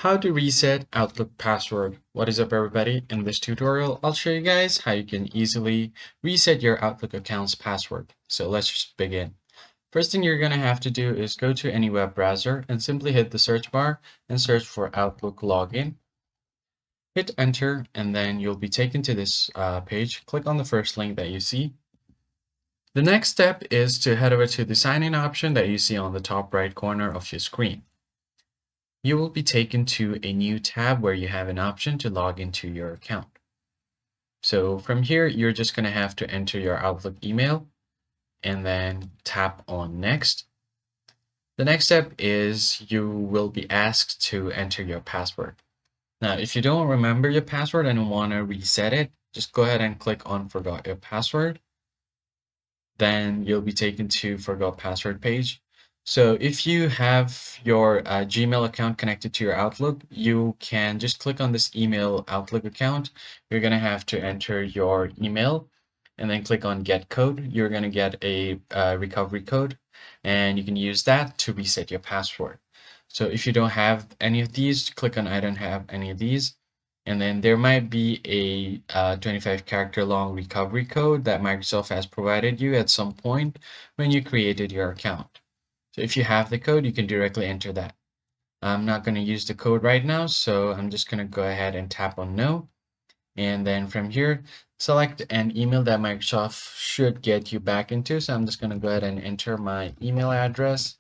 How to reset Outlook password. What is up, everybody? In this tutorial, I'll show you guys how you can easily reset your Outlook account's password. So let's just begin. First thing you're going to have to do is go to any web browser and simply hit the search bar and search for Outlook login. Hit enter and then you'll be taken to this page. Click on the first link that you see. The next step is to head over to the sign in option that you see on the top right corner of your screen. You will be taken to a new tab where you have an option to log into your account. So from here, you're just going to have to enter your Outlook email and then tap on next. The next step is you will be asked to enter your password. Now, if you don't remember your password and want to reset it, just go ahead and click on forgot your password. Then you'll be taken to forgot password page. So if you have your Gmail account connected to your Outlook, you can just click on this email Outlook account. You're going to have to enter your email and then click on get code. You're going to get a recovery code and you can use that to reset your password. So if you don't have any of these, click on I don't have any of these. And then there might be a 25 character long recovery code that Microsoft has provided you at some point when you created your account. So if you have the code, you can directly enter that. I'm not going to use the code right now, so I'm just going to go ahead and tap on no. And then from here, select an email that Microsoft should get you back into. So I'm just going to go ahead and enter my email address.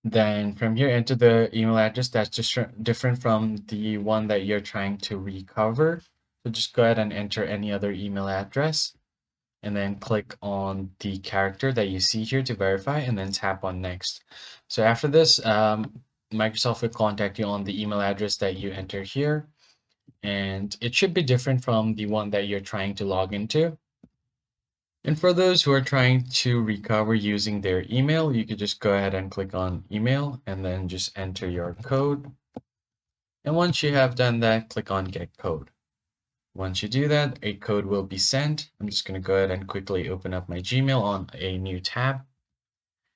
Then from here, enter the email address that's just different from the one that you're trying to recover. So just go ahead and enter any other email address and then click on the character that you see here to verify and then tap on next. So after this, Microsoft will contact you on the email address that you enter here. And it should be different from the one that you're trying to log into. And for those who are trying to recover using their email, you could just go ahead and click on email and then just enter your code. And once you have done that, click on get code. Once you do that, a code will be sent. I'm just going to go ahead and quickly open up my Gmail on a new tab.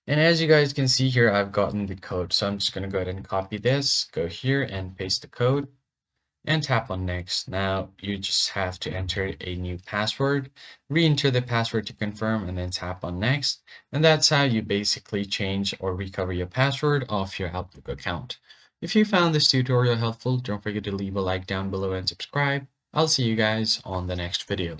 And as you guys can see here, I've gotten the code. So I'm just going to go ahead and copy this, go here and paste the code and tap on next. Now you just have to enter a new password, re-enter the password to confirm and then tap on next. And that's how you basically change or recover your password off your Outlook account. If you found this tutorial helpful, don't forget to leave a like down below and subscribe. I'll see you guys on the next video.